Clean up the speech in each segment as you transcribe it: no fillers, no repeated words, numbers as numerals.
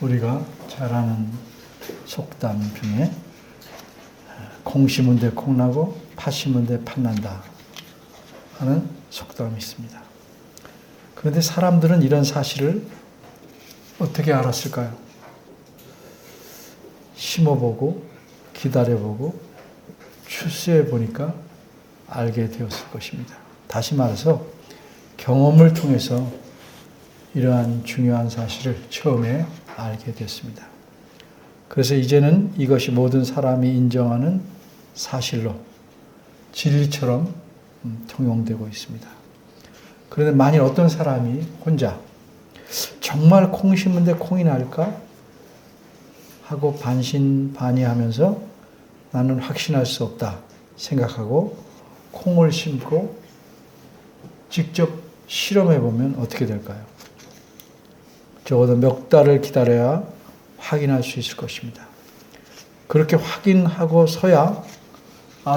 우리가 잘 아는 속담 중에 콩 심은 데 콩 나고 팥 심은 데 팥 난다 하는 속담이 있습니다. 그런데 사람들은 이런 사실을 어떻게 알았을까요? 심어보고 기다려보고 추수해보니까 알게 되었을 것입니다. 다시 말해서 경험을 통해서 이러한 중요한 사실을 처음에 알게 됐습니다. 그래서 이제는 이것이 모든 사람이 인정하는 사실로 진리처럼 통용되고 있습니다. 그런데 만일 어떤 사람이 혼자 정말 콩 심은데 콩이 날까? 하고 반신반의하면서 나는 확신할 수 없다 생각하고 콩을 심고 직접 실험해보면 어떻게 될까요? 적어도 몇 달을 기다려야 확인할 수 있을 것입니다. 그렇게 확인하고서야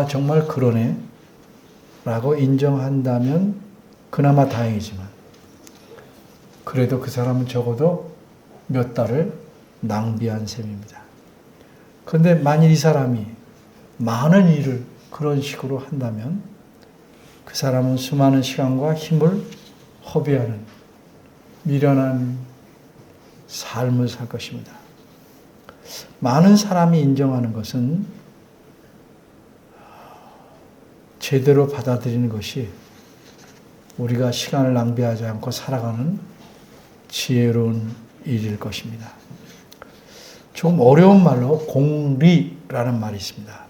정말 그러네 라고 인정한다면 그나마 다행이지만 그래도 그 사람은 적어도 몇 달을 낭비한 셈입니다. 그런데 만일 이 사람이 많은 일을 그런 식으로 한다면 그 사람은 수많은 시간과 힘을 허비하는 미련한 삶을 살 것입니다. 많은 사람이 인정하는 것은 제대로 받아들이는 것이 우리가 시간을 낭비하지 않고 살아가는 지혜로운 일일 것입니다. 좀 어려운 말로 공리라는 말이 있습니다.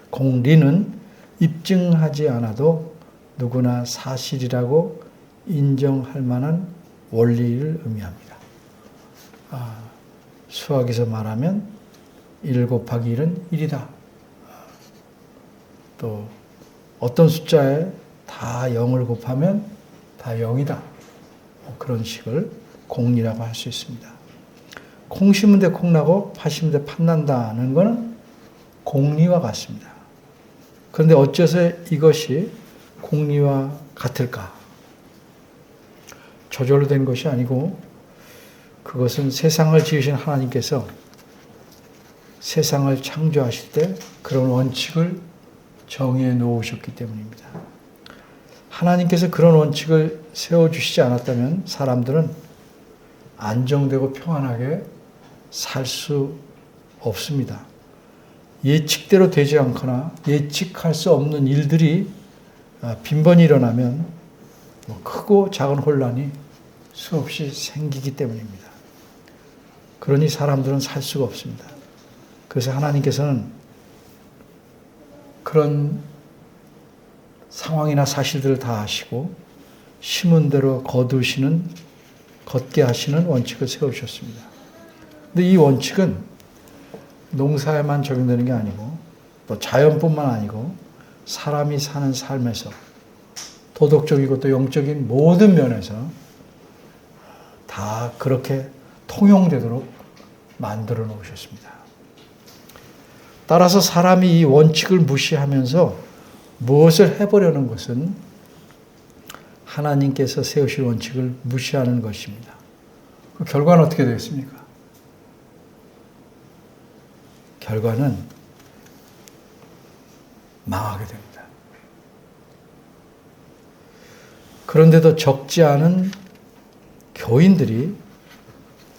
공리는 입증하지 않아도 누구나 사실이라고 인정할 만한 원리를 의미합니다. 수학에서 말하면 1 곱하기 1은 1이다. 또 어떤 숫자에 다 0을 곱하면 다 0이다. 그런 식을 공리라고 할 수 있습니다. 콩 심은 데 콩 나고 팥 심은 데 팥 난다는 것은 공리와 같습니다. 그런데 어째서 이것이 공리와 같을까? 저절로 된 것이 아니고 그것은 세상을 지으신 하나님께서 세상을 창조하실 때 그런 원칙을 정해 놓으셨기 때문입니다. 하나님께서 그런 원칙을 세워주시지 않았다면 사람들은 안정되고 평안하게 살 수 없습니다. 예측대로 되지 않거나 예측할 수 없는 일들이 빈번히 일어나면 크고 작은 혼란이 수없이 생기기 때문입니다. 그러니 사람들은 살 수가 없습니다. 그래서 하나님께서는 그런 상황이나 사실들을 다 아시고 심은 대로 걷게 하시는 원칙을 세우셨습니다. 근데 이 원칙은 농사에만 적용되는 게 아니고 또 자연뿐만 아니고 사람이 사는 삶에서 도덕적이고 또 영적인 모든 면에서 다 그렇게 통용되도록 만들어 놓으셨습니다. 따라서 사람이 이 원칙을 무시하면서 무엇을 해보려는 것은 하나님께서 세우실 원칙을 무시하는 것입니다. 그 결과는 어떻게 되겠습니까? 결과는 망하게 됩니다. 그런데도 적지 않은 교인들이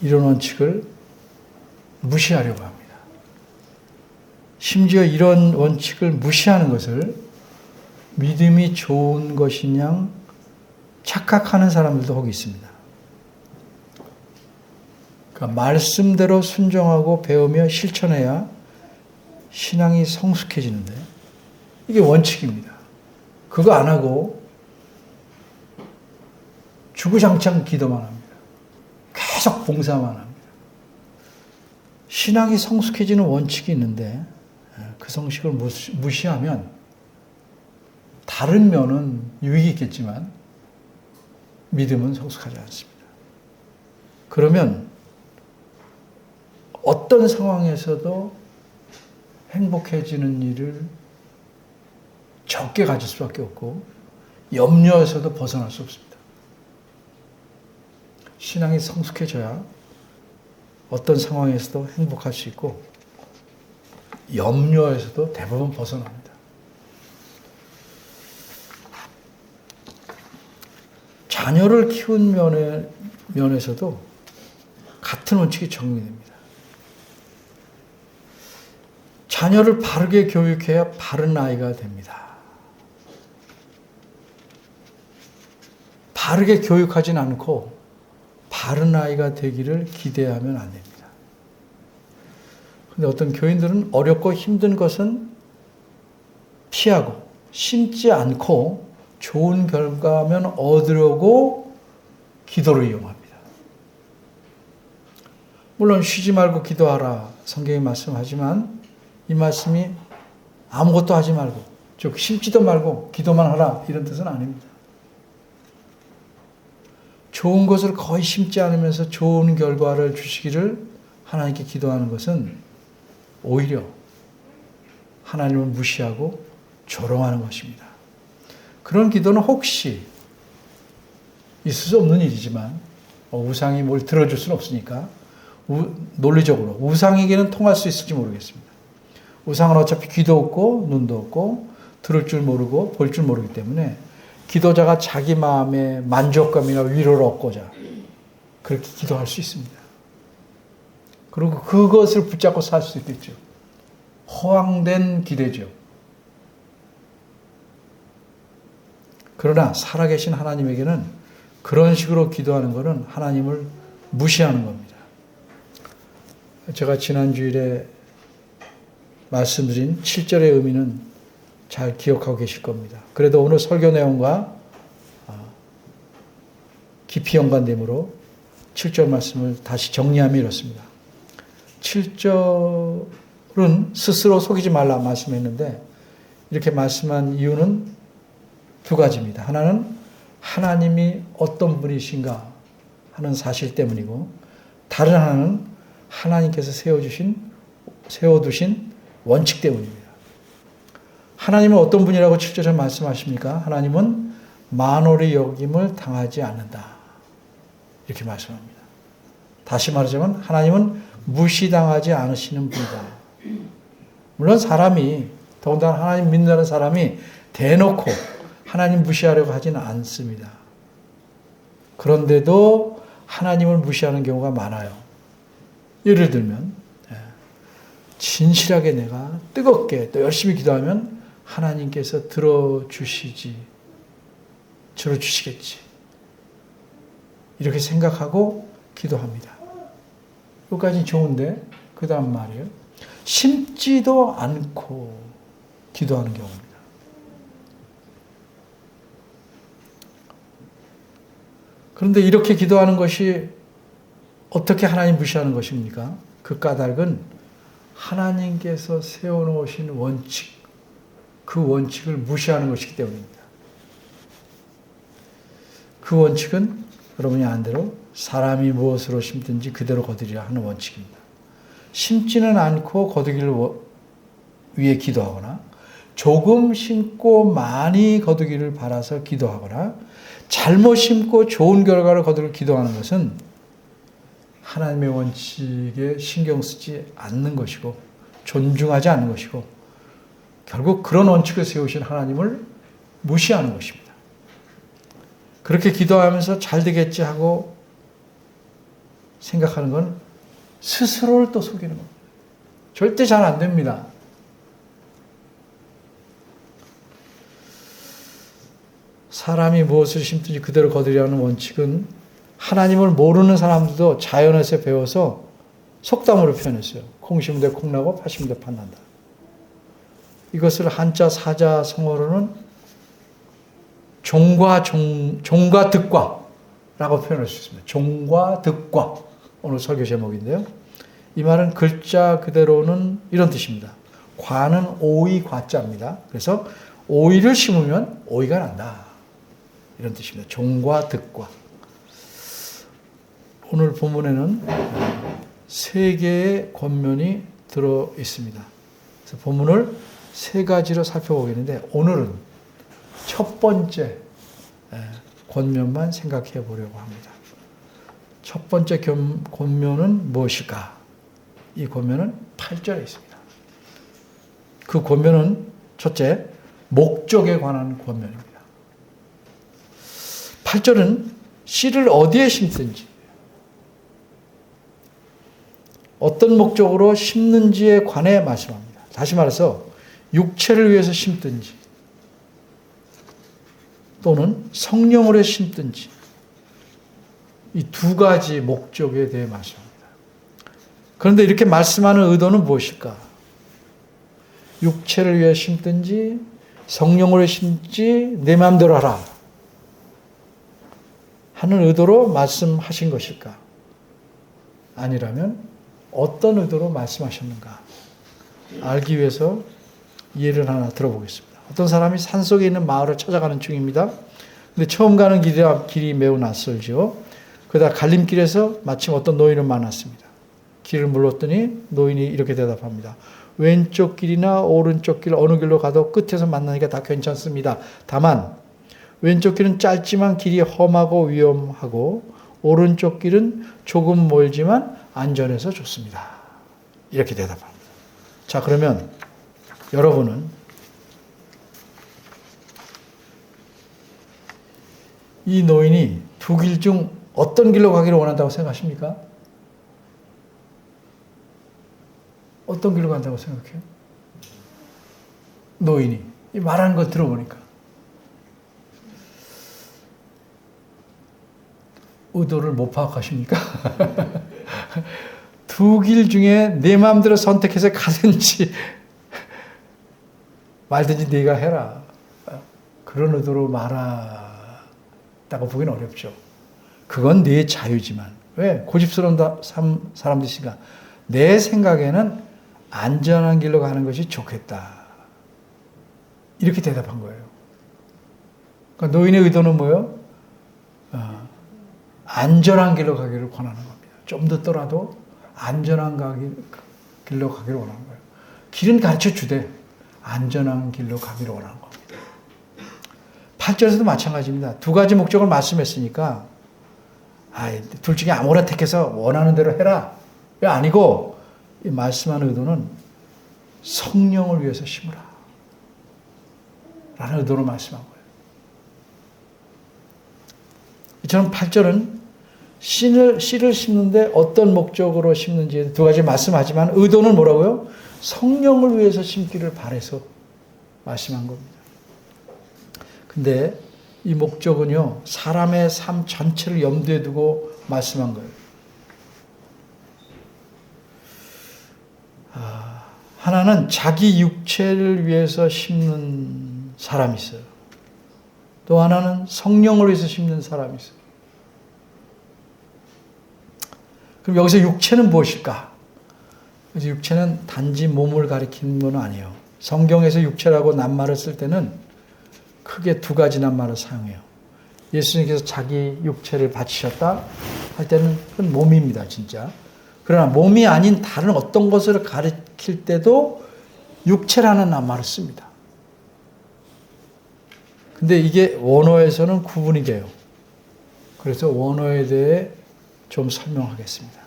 이런 원칙을 무시하려고 합니다. 심지어 이런 원칙을 무시하는 것을 믿음이 좋은 것이냐 착각하는 사람들도 혹 있습니다. 그러니까 말씀대로 순종하고 배우며 실천해야 신앙이 성숙해지는데 이게 원칙입니다. 그거 안 하고 주구장창 기도만 합니다. 계속 봉사만 합니다. 신앙이 성숙해지는 원칙이 있는데 그 성식을 무시하면 다른 면은 유익이 있겠지만 믿음은 성숙하지 않습니다. 그러면 어떤 상황에서도 행복해지는 일을 적게 가질 수밖에 없고 염려에서도 벗어날 수 없습니다. 신앙이 성숙해져야 어떤 상황에서도 행복할 수 있고 염려에서도 대부분 벗어납니다. 자녀를 키운 면에서도 같은 원칙이 적용됩니다. 자녀를 바르게 교육해야 바른 아이가 됩니다. 바르게 교육하진 않고 바른 아이가 되기를 기대하면 안 됩니다. 근데 어떤 교인들은 어렵고 힘든 것은 피하고 심지 않고 좋은 결과만 얻으려고 기도를 이용합니다. 물론 쉬지 말고 기도하라 성경이 말씀하지만 이 말씀이 아무것도 하지 말고 즉 심지도 말고 기도만 하라 이런 뜻은 아닙니다. 좋은 것을 거의 심지 않으면서 좋은 결과를 주시기를 하나님께 기도하는 것은 오히려 하나님을 무시하고 조롱하는 것입니다. 그런 기도는 혹시 있을 수 없는 일이지만 우상이 뭘 들어줄 수는 없으니까 논리적으로 우상에게는 통할 수 있을지 모르겠습니다. 우상은 어차피 귀도 없고 눈도 없고 들을 줄 모르고 볼 줄 모르기 때문에 기도자가 자기 마음의 만족감이나 위로를 얻고자 그렇게 기도할 수 있습니다. 그리고 그것을 붙잡고 살 수 있겠죠. 허황된 기대죠. 그러나 살아계신 하나님에게는 그런 식으로 기도하는 것은 하나님을 무시하는 겁니다. 제가 지난주일에 말씀드린 7절의 의미는 잘 기억하고 계실 겁니다. 그래도 오늘 설교 내용과 깊이 연관되므로 7절 말씀을 다시 정리하면 이렇습니다. 7절은 스스로 속이지 말라 말씀했는데 이렇게 말씀한 이유는 두 가지입니다. 하나는 하나님이 어떤 분이신가 하는 사실 때문이고 다른 하나는 하나님께서 세워두신 원칙 때문입니다. 하나님은 어떤 분이라고 7절에 말씀하십니까? 하나님은 만홀의 여김을 당하지 않는다. 이렇게 말씀합니다. 다시 말하자면 하나님은 무시당하지 않으시는 분이다. 물론 사람이 더군다나 하나님 믿는 사람이 대놓고 하나님 무시하려고 하지는 않습니다. 그런데도 하나님을 무시하는 경우가 많아요. 예를 들면 진실하게 내가 뜨겁게 또 열심히 기도하면 하나님께서 들어주시겠지. 이렇게 생각하고 기도합니다. 여기까지는 좋은데 그 다음 말이에요. 심지도 않고 기도하는 경우입니다. 그런데 이렇게 기도하는 것이 어떻게 하나님 무시하는 것입니까? 그 까닭은 하나님께서 세워놓으신 원칙, 그 원칙을 무시하는 것이기 때문입니다. 그 원칙은 여러분이 아는 대로 사람이 무엇으로 심든지 그대로 거두리라 하는 원칙입니다. 심지는 않고 거두기를 위해 기도하거나 조금 심고 많이 거두기를 바라서 기도하거나 잘못 심고 좋은 결과를 거두기를 기도하는 것은 하나님의 원칙에 신경 쓰지 않는 것이고 존중하지 않는 것이고 결국 그런 원칙을 세우신 하나님을 무시하는 것입니다. 그렇게 기도하면서 잘 되겠지 하고 생각하는 건 스스로를 또 속이는 겁니다. 절대 잘 안 됩니다. 사람이 무엇을 심든지 그대로 거두려는 원칙은 하나님을 모르는 사람들도 자연에서 배워서 속담으로 표현했어요. 콩 심은 데 콩 나고 팥 심은 데 팥 난다. 이것을 한자 사자성어로는 종과 득과라고 표현할 수 있습니다. 종과 득과. 오늘 설교 제목인데요. 이 말은 글자 그대로는 이런 뜻입니다. 과는 오이 과자입니다. 그래서 오이를 심으면 오이가 난다. 이런 뜻입니다. 종과 득과. 오늘 본문에는 세 개의 권면이 들어 있습니다. 그래서 본문을 세 가지로 살펴보겠는데 오늘은 첫 번째 권면만 생각해 보려고 합니다. 첫 번째 권면은 무엇일까? 이 권면은 8절에 있습니다. 그 권면은 첫째, 목적에 관한 권면입니다. 8절은 씨를 어디에 심든지, 어떤 목적으로 심는지에 관해 말씀합니다. 다시 말해서 육체를 위해서 심든지 또는 성령으로 심든지 이 두 가지 목적에 대해 말씀합니다. 그런데 이렇게 말씀하는 의도는 무엇일까? 육체를 위해 심든지 성령으로 심든지 내 마음대로 하라 하는 의도로 말씀하신 것일까? 아니라면 어떤 의도로 말씀하셨는가? 알기 위해서 예를 하나 들어보겠습니다. 어떤 사람이 산속에 있는 마을을 찾아가는 중입니다. 근데 처음 가는 길이 매우 낯설죠. 그러다 갈림길에서 마침 어떤 노인을 만났습니다. 길을 물었더니 노인이 이렇게 대답합니다. 왼쪽 길이나 오른쪽 길 어느 길로 가도 끝에서 만나니까 다 괜찮습니다. 다만 왼쪽 길은 짧지만 길이 험하고 위험하고 오른쪽 길은 조금 멀지만 안전해서 좋습니다. 이렇게 대답합니다. 자, 그러면 여러분은 이 노인이 두 길 중 어떤 길로 가기를 원한다고 생각하십니까? 어떤 길로 간다고 생각해요? 노인이 이 말하는 거 들어보니까 의도를 못 파악하십니까? 두 길 중에 내 마음대로 선택해서 가든지 말든지 네가 해라. 그런 의도로 말했다고 보기는 어렵죠. 그건 네 자유지만 왜? 고집스러운 사람들이 있으니까 내 생각에는 안전한 길로 가는 것이 좋겠다. 이렇게 대답한 거예요. 그러니까 노인의 의도는 뭐예요? 안전한 길로 가기를 권하는 겁니다. 좀 늦더라도 안전한 길로 가기를 원하는 거예요. 길은 가르쳐 주되 안전한 길로 가기를 원하는 겁니다. 8절에서도 마찬가지입니다. 두 가지 목적을 말씀했으니까 둘 중에 아무거나 택해서 원하는 대로 해라. 왜 아니고 이 말씀하는 의도는 성령을 위해서 심으라 라는 의도로 말씀한 거예요. 이처럼 8절은 씨를 심는데 어떤 목적으로 심는지 두 가지 말씀하지만 의도는 뭐라고요? 성령을 위해서 심기를 바라서 말씀한 겁니다. 근데 이 목적은요, 사람의 삶 전체를 염두에 두고 말씀한 거예요. 하나는 자기 육체를 위해서 심는 사람이 있어요. 또 하나는 성령을 위해서 심는 사람이 있어요. 그럼 여기서 육체는 무엇일까? 그래서 육체는 단지 몸을 가리키는 건 아니에요. 성경에서 육체라고 낱말을 쓸 때는 크게 두 가지 낱말을 사용해요. 예수님께서 자기 육체를 바치셨다 할 때는 그건 몸입니다, 진짜. 그러나 몸이 아닌 다른 어떤 것을 가리킬 때도 육체라는 낱말을 씁니다. 근데 이게 원어에서는 구분이 돼요. 그래서 원어에 대해 좀 설명하겠습니다.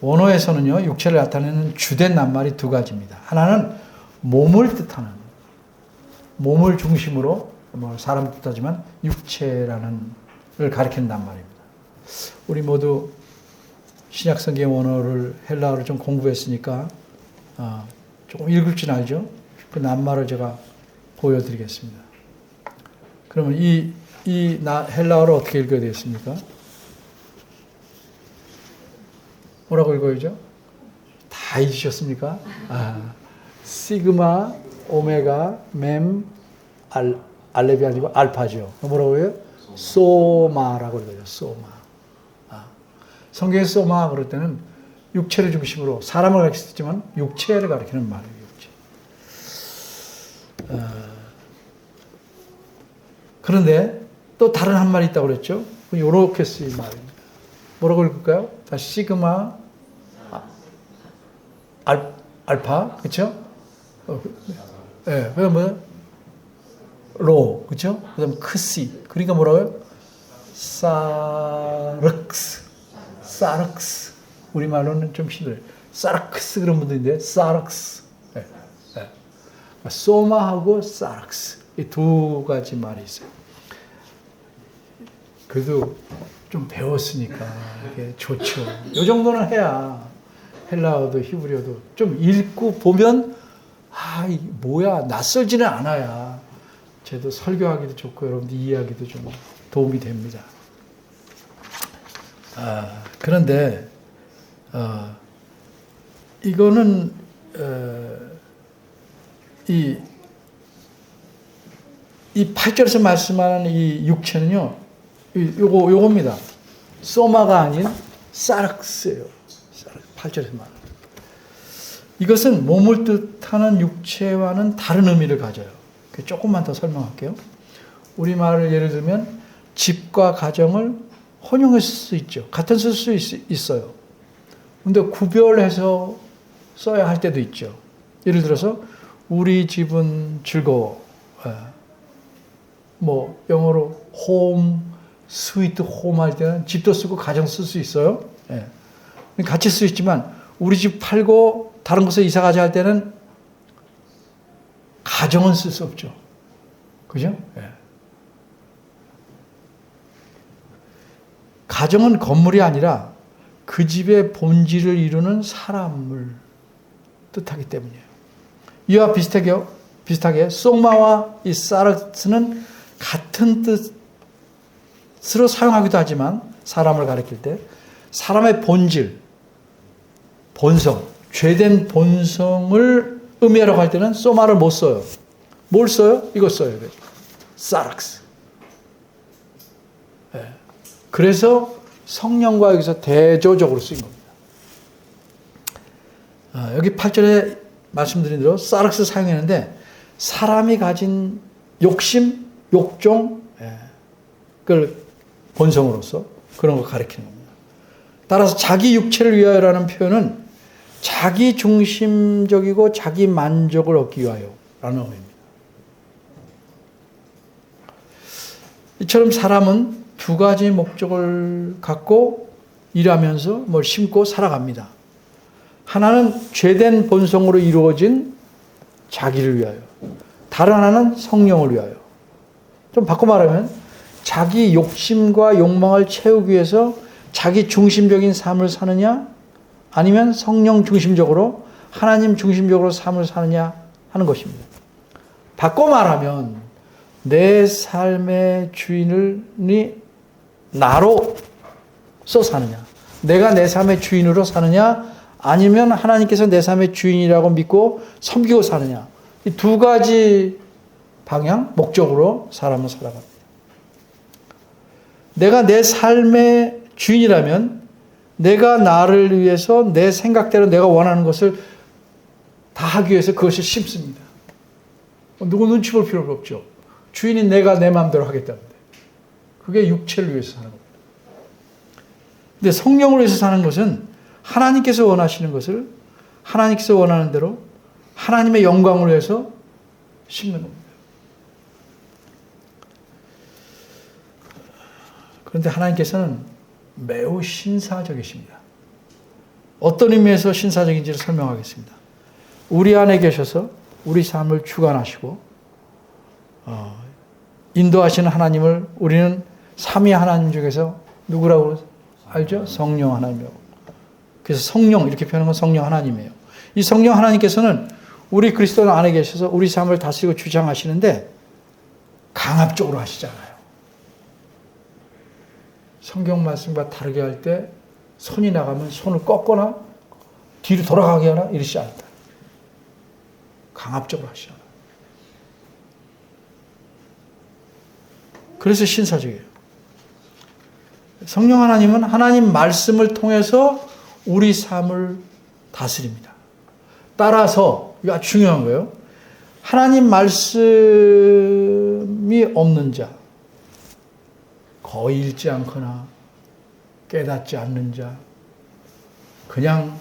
원어에서는요, 육체를 나타내는 주된 낱말이 두 가지입니다. 하나는 몸을 뜻하는, 몸을 중심으로, 사람 뜻하지만 육체라는 걸 가리키는 낱말입니다. 우리 모두 신약성경 원어를 헬라어를 좀 공부했으니까 조금 읽을 줄 알죠? 그 낱말을 제가 보여드리겠습니다. 그러면 이 헬라어를 어떻게 읽어야 되겠습니까? 뭐라고 읽어야죠? 다 읽으셨습니까? 시그마, 오메가, 맴, 알렙이 아니고 알파죠. 뭐라고 해요? 소마라고 읽어요. 소마. 성경에 소마 그럴 때는 육체를 중심으로 사람을 가리키지만 육체를 가리키는 말이에요. 육체. 그런데 또 다른 한 말이 있다고 그랬죠? 요렇게 쓰인 말입니다. 뭐라고 읽을까요? 다시 시그마, 알파, 그렇죠? 네, 그다음 뭐 로, 그렇죠? 그다음 크시. 그러니까 뭐라고요? 사르크스. 사르크스. 우리말로는 좀 힘들어요. 사르크스 그런 분들인데, 사르크스. 네, 네. 소마하고 사르크스. 이 두 가지 말이 있어요. 그래도 좀 배웠으니까 이게 좋죠. 이 정도는 해야 헬라어도 히브리어도 좀 읽고 보면 이 뭐야 낯설지는 않아야 저도 설교하기도 좋고 여러분들 이해하기도 좀 도움이 됩니다. 그런데 이거는 이 8절에서 말씀하는 이 육체는요, 요겁니다. 소마가 아닌 사르크스예요. 8절에서 말하는. 이것은 몸을 뜻하는 육체와는 다른 의미를 가져요. 조금만 더 설명할게요. 우리말을 예를 들면 집과 가정을 혼용해서 쓸 수 있죠. 같은 쓸 수 있어요. 근데 구별해서 써야 할 때도 있죠. 예를 들어서 우리 집은 즐거워. 뭐 영어로 home, sweet home 할 때는 집도 쓰고 가정 쓸 수 있어요. 같이 쓸 수 있지만 우리 집 팔고 다른 곳에 이사 가자 할 때는 가정은 쓸 수 없죠. 그죠? 가정은 건물이 아니라 그 집의 본질을 이루는 사람을 뜻하기 때문이에요. 이와 비슷하게 소마와 이 사르스는 같은 뜻으로 사용하기도 하지만 사람을 가리킬 때 사람의 본질, 본성, 죄된 본성을 의미하라고 할 때는 소마를 못 써요. 뭘 써요? 이거 써요. 사르스. 그래서 성령과 여기서 대조적으로 쓰인 겁니다. 여기 8절에 말씀드린 대로 사르스 사용했는데 사람이 가진 욕심, 욕종, 그걸 본성으로서 그런 걸 가리키는 겁니다. 따라서 자기 육체를 위하여라는 표현은 자기 중심적이고 자기 만족을 얻기 위하여라는 의미입니다. 이처럼 사람은 두 가지 목적을 갖고 일하면서 뭘 심고 살아갑니다. 하나는 죄된 본성으로 이루어진 자기를 위하여, 다른 하나는 성령을 위하여. 좀 바꿔 말하면 자기 욕심과 욕망을 채우기 위해서 자기 중심적인 삶을 사느냐 아니면 성령 중심적으로 하나님 중심적으로 삶을 사느냐 하는 것입니다. 바꿔 말하면 내 삶의 주인이 나로서 사느냐, 내가 내 삶의 주인으로 사느냐 아니면 하나님께서 내 삶의 주인이라고 믿고 섬기고 사느냐, 이 두 가지 방향, 목적으로 사람은 살아갑니다. 내가 내 삶의 주인이라면 내가 나를 위해서 내 생각대로 내가 원하는 것을 다 하기 위해서 그것을 심습니다. 누구 눈치 볼 필요가 없죠. 주인이 내가 내 마음대로 하겠다는데. 그게 육체를 위해서 사는 겁니다. 근데 성령을 위해서 사는 것은 하나님께서 원하시는 것을 하나님께서 원하는 대로 하나님의 영광을 위해서 심는 겁니다. 그런데 하나님께서는 매우 신사적이십니다. 어떤 의미에서 신사적인지를 설명하겠습니다. 우리 안에 계셔서 우리 삶을 주관하시고 인도하시는 하나님을 우리는 삼위 하나님 중에서 누구라고 알죠? 성령 하나님이라고. 그래서 성령 이렇게 표현하는 건 성령 하나님이에요. 이 성령 하나님께서는 우리 그리스도 안에 계셔서 우리 삶을 다스리고 주장하시는데 강압적으로 하시잖아요. 성경 말씀과 다르게 할 때 손이 나가면 손을 꺾거나 뒤로 돌아가게 하나 이러시지 않다. 강압적으로 하시잖아요. 그래서 신사적이에요. 성령 하나님은 하나님 말씀을 통해서 우리 삶을 다스립니다. 따라서 이거 아주 중요한 거예요. 하나님 말씀이 없는 자, 거의 읽지 않거나 깨닫지 않는 자, 그냥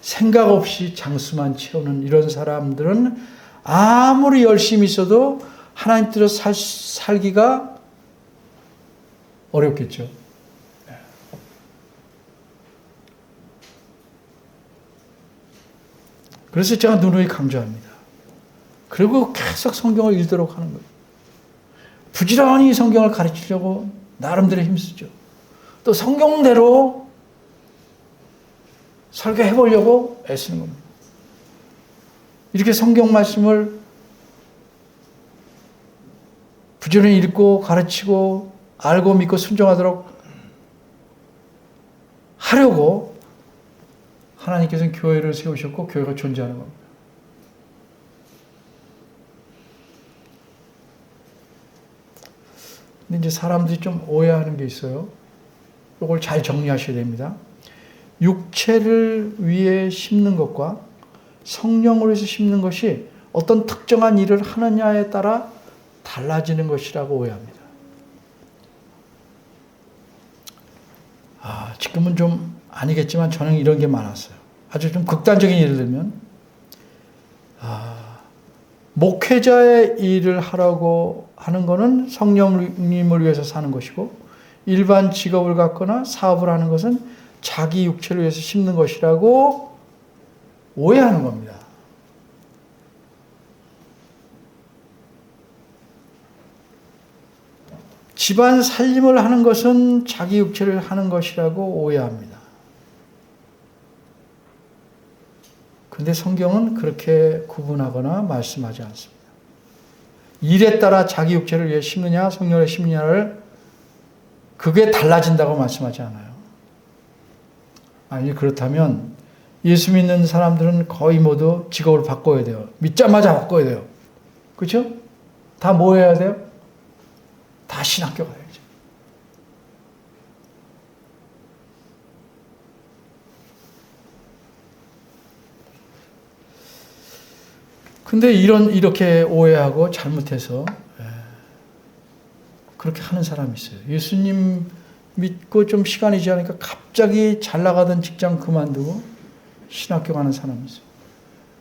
생각 없이 장수만 채우는 이런 사람들은 아무리 열심히 있어도 하나님 뜻대로 살기가 어렵겠죠. 그래서 제가 누누이 강조합니다. 그리고 계속 성경을 읽도록 하는 거예요. 부지런히 성경을 가르치려고 나름대로 힘쓰죠. 또 성경대로 설교해 보려고 애쓰는 겁니다. 이렇게 성경 말씀을 부지런히 읽고 가르치고 알고 믿고 순종하도록 하려고 하나님께서는 교회를 세우셨고 교회가 존재하는 겁니다. 근데 이제 사람들이 좀 오해하는 게 있어요. 이걸 잘 정리하셔야 됩니다. 육체를 위해 심는 것과 성령을 위해서 심는 것이 어떤 특정한 일을 하느냐에 따라 달라지는 것이라고 오해합니다. 지금은 좀 아니겠지만 저는 이런 게 많았어요. 아주 좀 극단적인 예를 들면 목회자의 일을 하라고 하는 것은 성령님을 위해서 사는 것이고 일반 직업을 갖거나 사업을 하는 것은 자기 육체를 위해서 심는 것이라고 오해하는 겁니다. 집안 살림을 하는 것은 자기 육체를 하는 것이라고 오해합니다. 그런데 성경은 그렇게 구분하거나 말씀하지 않습니다. 일에 따라 자기 육체를 위해 심느냐 성령을 심느냐를 그게 달라진다고 말씀하지 않아요. 아니 그렇다면 예수 믿는 사람들은 거의 모두 직업을 바꿔야 돼요. 믿자마자 바꿔야 돼요. 그렇죠? 다 뭐 해야 돼요? 다 신학교 가야죠. 근데 이렇게 오해하고 잘못해서 그렇게 하는 사람이 있어요. 예수님 믿고 좀 시간이 지나니까 갑자기 잘 나가던 직장 그만두고 신학교 가는 사람이 있어요.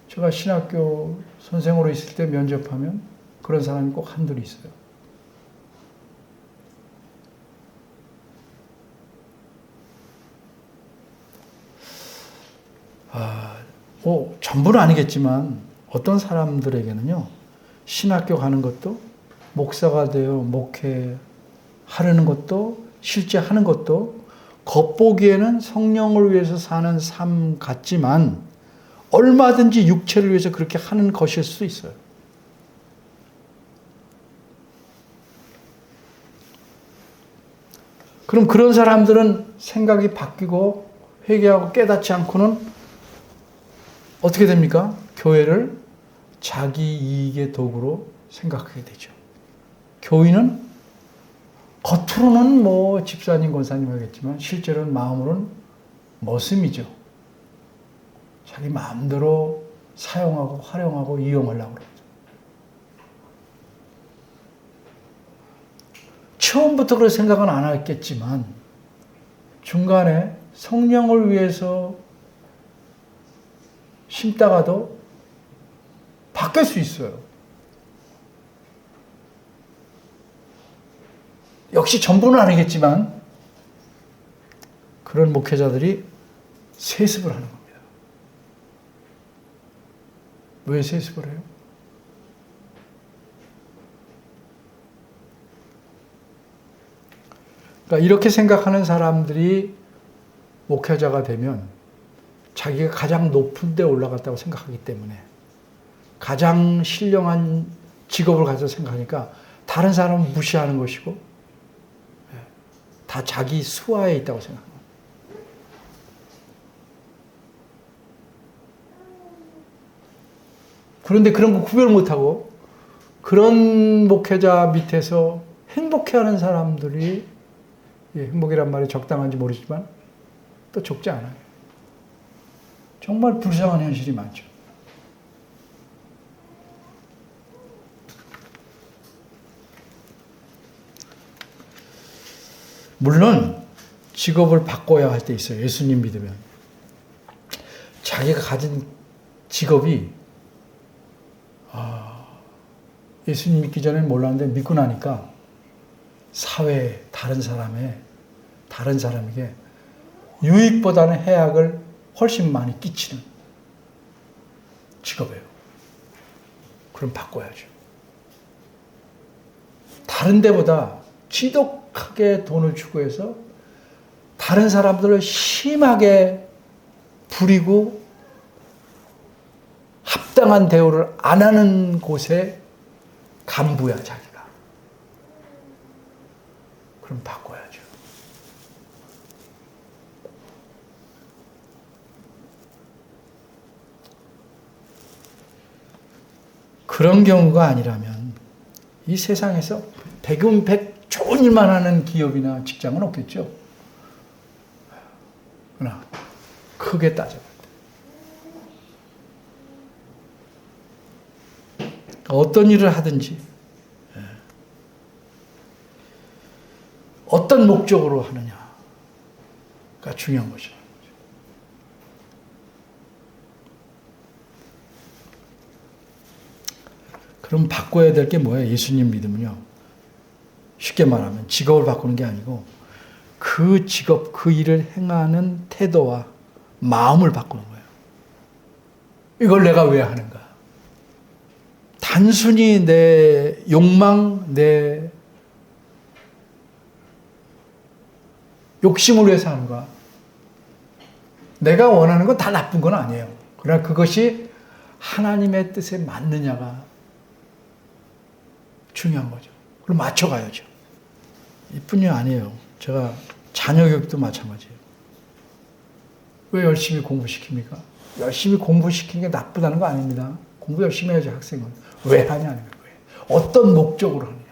제가 신학교 선생으로 있을 때 면접하면 그런 사람이 꼭 한둘 있어요. 전부는 아니겠지만 어떤 사람들에게는요, 신학교 가는 것도 목사가 되어 목회하려는 것도 실제 하는 것도 겉보기에는 성령을 위해서 사는 삶 같지만 얼마든지 육체를 위해서 그렇게 하는 것일 수 있어요. 그럼 그런 사람들은 생각이 바뀌고 회개하고 깨닫지 않고는 어떻게 됩니까? 교회를 자기 이익의 도구로 생각하게 되죠. 교인은 겉으로는 뭐 집사님, 권사님 하겠지만 실제로는 마음으로는 머슴이죠. 자기 마음대로 사용하고 활용하고 이용하려고 그러죠. 처음부터 그런 생각은 안 했겠지만 중간에 성령을 위해서 심다가도 바뀔 수 있어요. 역시 전부는 아니겠지만 그런 목회자들이 세습을 하는 겁니다. 왜 세습을 해요? 그러니까 이렇게 생각하는 사람들이 목회자가 되면 자기가 가장 높은 데 올라갔다고 생각하기 때문에 가장 신령한 직업을 가져서 생각하니까 다른 사람은 무시하는 것이고 다 자기 수하에 있다고 생각합니다. 그런데 그런 거 구별 못하고 그런 목회자 밑에서 행복해하는 사람들이 행복이란 말이 적당한지 모르지만 또 적지 않아요. 정말 불쌍한 현실이 많죠. 물론 직업을 바꿔야 할 때 있어요. 예수님 믿으면. 자기가 가진 직업이 예수님 믿기 전에는 몰랐는데 믿고 나니까 사회에 다른 사람에게 유익보다는 해악을 훨씬 많이 끼치는 직업이에요. 그럼 바꿔야죠. 다른 데보다 지독하게 돈을 추구해서 다른 사람들을 심하게 부리고 합당한 대우를 안 하는 곳에 간부야, 자기가. 그럼 바꿔야죠. 그런 경우가 아니라면 이 세상에서 백운백 좋은 일만 하는 기업이나 직장은 없겠죠. 그러나 크게 따져볼 때 어떤 일을 하든지 어떤 목적으로 하느냐가 중요한 것이죠. 그럼 바꿔야 될 게 뭐예요? 예수님 믿으면요. 쉽게 말하면 직업을 바꾸는 게 아니고 그 직업, 그 일을 행하는 태도와 마음을 바꾸는 거예요. 이걸 내가 왜 하는가? 단순히 내 욕망, 내 욕심을 위해서 하는가? 내가 원하는 건 다 나쁜 건 아니에요. 그러나 그것이 하나님의 뜻에 맞느냐가 중요한 거죠. 그럼 맞춰가야죠. 이뿐이 아니에요. 제가 자녀 교육도 마찬가지예요. 왜 열심히 공부시킵니까? 열심히 공부시키는 게 나쁘다는 거 아닙니다. 공부 열심히 해야죠, 학생은. 왜 하냐는 거예요. 어떤 목적으로 하느냐.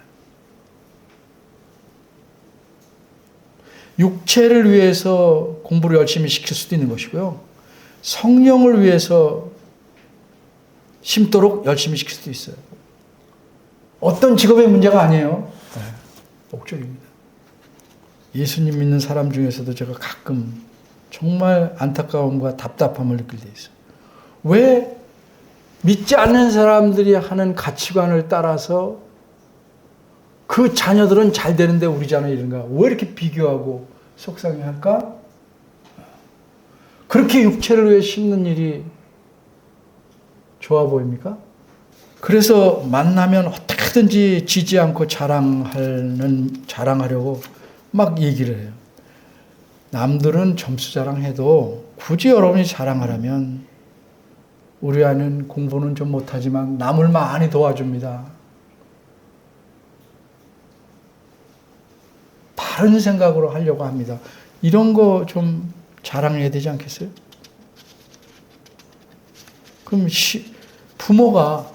육체를 위해서 공부를 열심히 시킬 수도 있는 것이고요. 성령을 위해서 심도록 열심히 시킬 수도 있어요. 어떤 직업의 문제가 아니에요. 네, 목적입니다. 예수님 믿는 사람 중에서도 제가 가끔 정말 안타까움과 답답함을 느낄 때 있어요. 왜 믿지 않는 사람들이 하는 가치관을 따라서 그 자녀들은 잘 되는데 우리 자녀 이런가? 왜 이렇게 비교하고 속상해할까? 그렇게 육체를 위해 심는 일이 좋아 보입니까? 그래서 만나면 어떻게든지 지지 않고 자랑하려고 막 얘기를 해요. 남들은 점수 자랑해도 굳이 여러분이 자랑하라면 우리 아이는 공부는 좀 못하지만 남을 많이 도와줍니다. 바른 생각으로 하려고 합니다. 이런 거 좀 자랑해야 되지 않겠어요? 그럼 부모가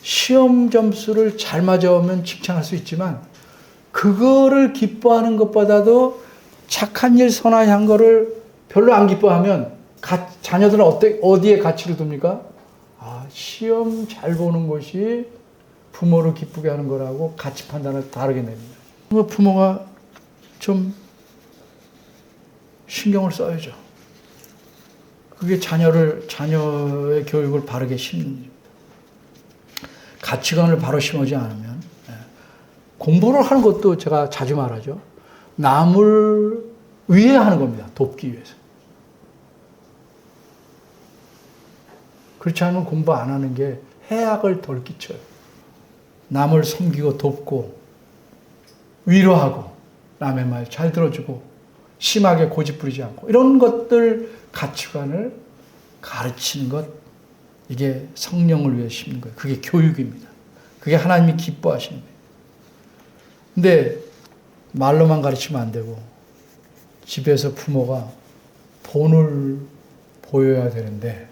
시험 점수를 잘 맞아오면 칭찬할 수 있지만 그거를 기뻐하는 것보다도 착한 일, 선한 거를 별로 안 기뻐하면 자녀들은 어디에 가치를 둡니까? 시험 잘 보는 것이 부모를 기쁘게 하는 거라고 가치 판단을 다르게 냅니다. 부모가 좀 신경을 써야죠. 그게 자녀의 교육을 바르게 심는 일입니다. 가치관을 바로 심어지 않으면 공부를 하는 것도 제가 자주 말하죠. 남을 위해 하는 겁니다. 돕기 위해서. 그렇지 않으면 공부 안 하는 게 해악을 덜 끼쳐요. 남을 섬기고 돕고 위로하고 남의 말 잘 들어주고 심하게 고집부리지 않고 이런 것들 가치관을 가르치는 것, 이게 성령을 위해 심는 거예요. 그게 교육입니다. 그게 하나님이 기뻐하시는 거예요. 근데 말로만 가르치면 안 되고 집에서 부모가 본을 보여야 되는데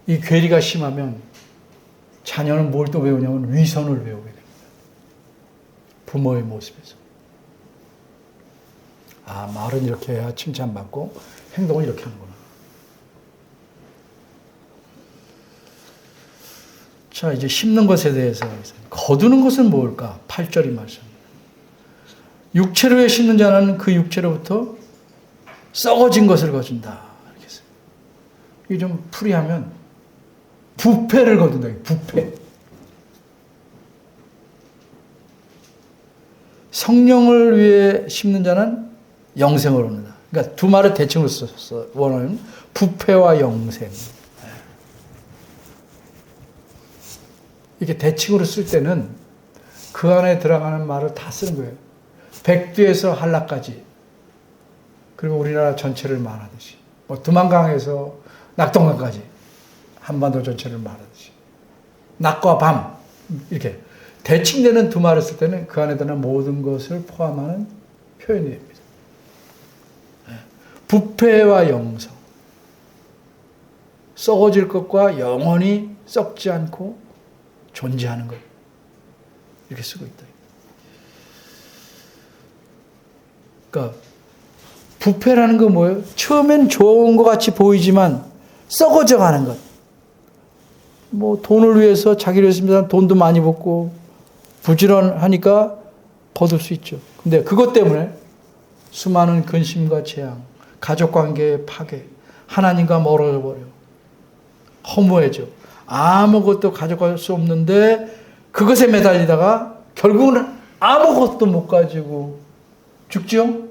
이 괴리가 심하면 자녀는 뭘 또 배우냐면 위선을 배우게 됩니다. 부모의 모습에서. 말은 이렇게 해야 칭찬받고 행동은 이렇게 하는구나. 자, 이제 심는 것에 대해서 거두는 것은 뭘까? 8절이 말씀입니다. 육체로 왜 심는 자는 그 육체로부터 썩어진 것을 거둔다. 이렇게 했어요. 이게 좀 풀이하면 부패를 거둔다. 부패. 성령을 위해 심는 자는 영생을 얻는다. 그러니까 두 말을 대칭으로 썼어. 원어는 부패와 영생. 이게 대칭으로 쓸 때는 그 안에 들어가는 말을 다 쓰는 거예요. 백두에서 한라까지. 그리고 우리나라 전체를 말하듯이. 뭐 두만강에서 낙동강까지. 한반도 전체를 말하듯이. 낮과 밤. 이렇게. 대칭되는 두 말을 쓸 때는 그 안에 드는 모든 것을 포함하는 표현이 됩니다. 부패와 영성. 썩어질 것과 영원히 썩지 않고 존재하는 것. 이렇게 쓰고 있다. 그러니까 부패라는 건 뭐예요? 처음엔 좋은 것 같이 보이지만 썩어져 가는 것. 뭐 돈을 위해서 자기를 위해서 돈도 많이 벌고 부지런하니까 거둘 수 있죠. 근데 그것 때문에 수많은 근심과 재앙, 가족관계의 파괴, 하나님과 멀어져 버려. 허무해져. 아무것도 가져갈 수 없는데 그것에 매달리다가 결국은 아무것도 못 가지고 죽죠?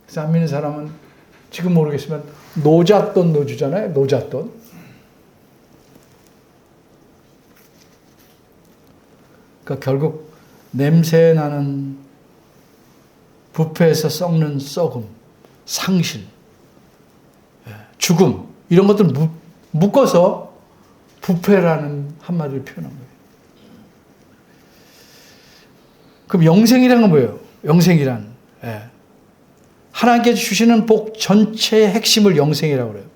그래서 안 믿는 사람은 지금 모르겠지만 노잣돈 노주잖아요. 노잣돈. 그러니까 결국 냄새 나는 부패에서 썩는 썩음, 상실, 죽음 이런 것들 묶어서 부패라는 한마디를 표현한 거예요. 그럼 영생이란 건 뭐예요? 영생이란 하나님께서 주시는 복 전체의 핵심을 영생이라고 그래요.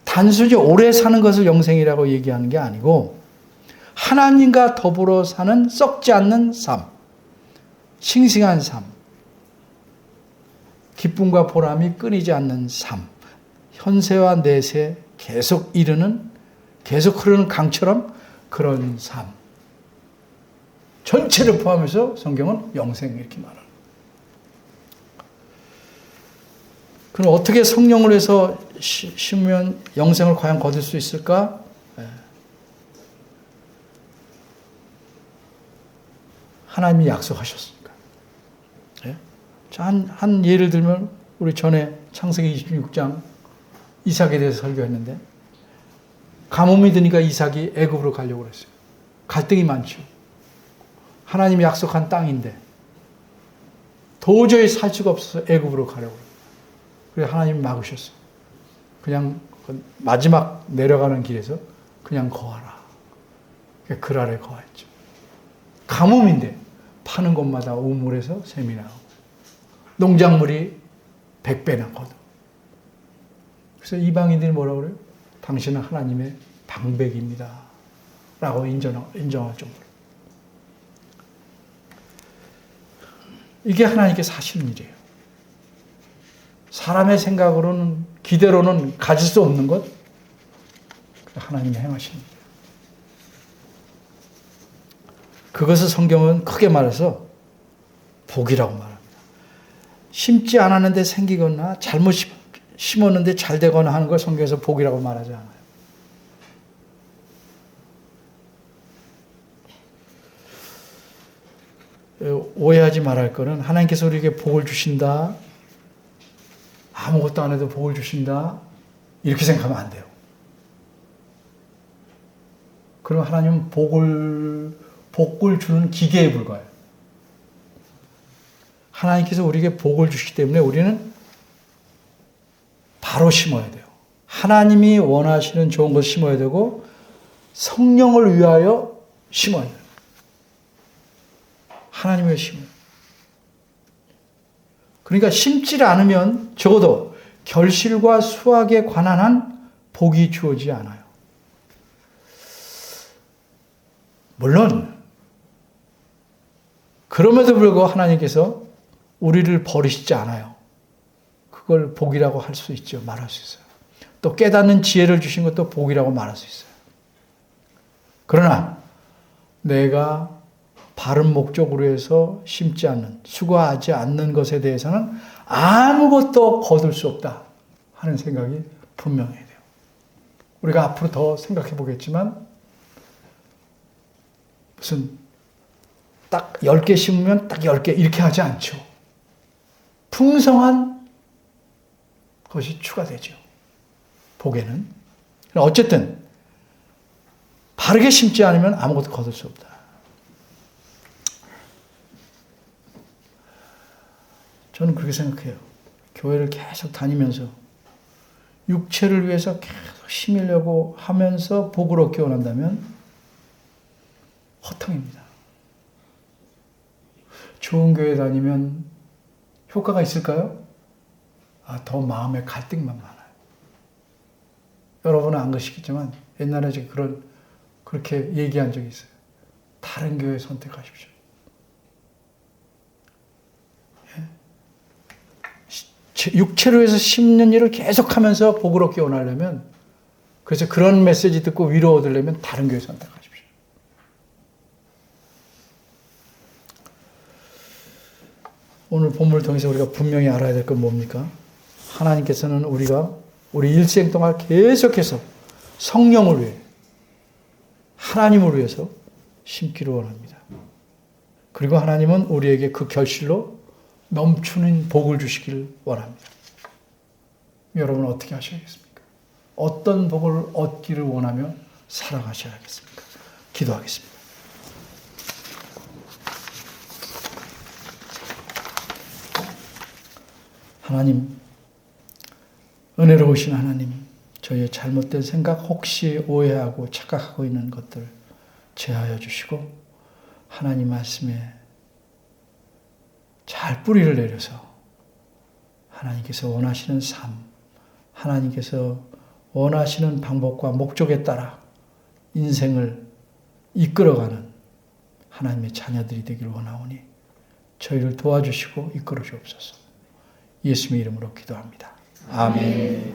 단순히 오래 사는 것을 영생이라고 얘기하는 게 아니고 하나님과 더불어 사는 썩지 않는 삶, 싱싱한 삶, 기쁨과 보람이 끊이지 않는 삶, 현세와 내세 계속 이르는, 계속 흐르는 강처럼 그런 삶. 전체를 포함해서 성경은 영생 이렇게 말합니다. 그럼 어떻게 성령을 해서 심으면 영생을 과연 거둘 수 있을까? 하나님이 약속하셨으니까. 자, 한 예를 들면 우리 전에 창세기 26장 이삭에 대해서 설교했는데 가뭄이 드니까 이삭이 애굽으로 가려고 그랬어요. 갈등이 많죠. 하나님이 약속한 땅인데 도저히 살 수가 없어서 애굽으로 가려고 그래요. 그래서 하나님이 막으셨어요. 그냥 마지막 내려가는 길에서 그냥 거하라. 그 아래 거했죠. 가뭄인데 파는 곳마다 우물에서 샘이 나오고 농작물이 100배나 거둬. 그래서 이방인들이 뭐라고 그래요? 당신은 하나님의 방백입니다. 라고 인정할 정도로. 이게 하나님께서 하시는 일이에요. 사람의 생각으로는, 기대로는 가질 수 없는 것, 하나님이 행하시는 일이에요. 그것을 성경은 크게 말해서 복이라고 말합니다. 심지 않았는데 생기거나 잘못 심었는데 잘 되거나 하는 걸 성경에서 복이라고 말하지 않아요. 오해하지 말할 거는 하나님께서 우리에게 복을 주신다. 아무것도 안 해도 복을 주신다. 이렇게 생각하면 안 돼요. 그럼 하나님은 복을 주는 기계에 불과해요. 하나님께서 우리에게 복을 주시기 때문에 우리는 바로 심어야 돼요. 하나님이 원하시는 좋은 것을 심어야 되고 성령을 위하여 심어야 돼요. 하나님을 심어요. 그러니까 심지 않으면 적어도 결실과 수확에 관한 한 복이 주어지지 않아요. 물론 그럼에도 불구하고 하나님께서 우리를 버리시지 않아요. 그걸 복이라고 할 수 있죠. 말할 수 있어요. 또 깨닫는 지혜를 주신 것도 복이라고 말할 수 있어요. 그러나 내가 바른 목적으로 해서 심지 않는, 수고하지 않는 것에 대해서는 아무것도 거둘 수 없다 하는 생각이 분명해야 돼요. 우리가 앞으로 더 생각해 보겠지만 무슨 딱 10개 심으면 딱 10개 이렇게 하지 않죠. 풍성한 것이 추가되죠. 복에는. 어쨌든 바르게 심지 않으면 아무것도 거둘 수 없다. 저는 그렇게 생각해요. 교회를 계속 다니면서 육체를 위해서 계속 힘내려고 하면서 복을 얻기 원한다면 허탕입니다. 좋은 교회 다니면 효과가 있을까요? 더 마음의 갈등만 많아요. 여러분은 안 그러시겠지만 옛날에 제가 그렇게 얘기한 적이 있어요. 다른 교회 선택하십시오. 육체를 위해서 심는 일을 계속하면서 복을 얻기 원하려면, 그래서 그런 메시지 듣고 위로 얻으려면 다른 교회 선택하십시오. 오늘 본문을 통해서 우리가 분명히 알아야 될 건 뭡니까? 하나님께서는 우리 일생 동안 계속해서 성령을 위해, 하나님을 위해서 심기를 원합니다. 그리고 하나님은 우리에게 그 결실로 넘치는 복을 주시기를 원합니다. 여러분은 어떻게 하셔야겠습니까? 어떤 복을 얻기를 원하며 살아가셔야겠습니까? 기도하겠습니다. 하나님, 은혜로우신 하나님, 저희의 잘못된 생각, 혹시 오해하고 착각하고 있는 것들 제하여 주시고 하나님 말씀에 잘 뿌리를 내려서 하나님께서 원하시는 삶, 하나님께서 원하시는 방법과 목적에 따라 인생을 이끌어가는 하나님의 자녀들이 되기를 원하오니 저희를 도와주시고 이끌어 주옵소서. 예수님의 이름으로 기도합니다. 아멘.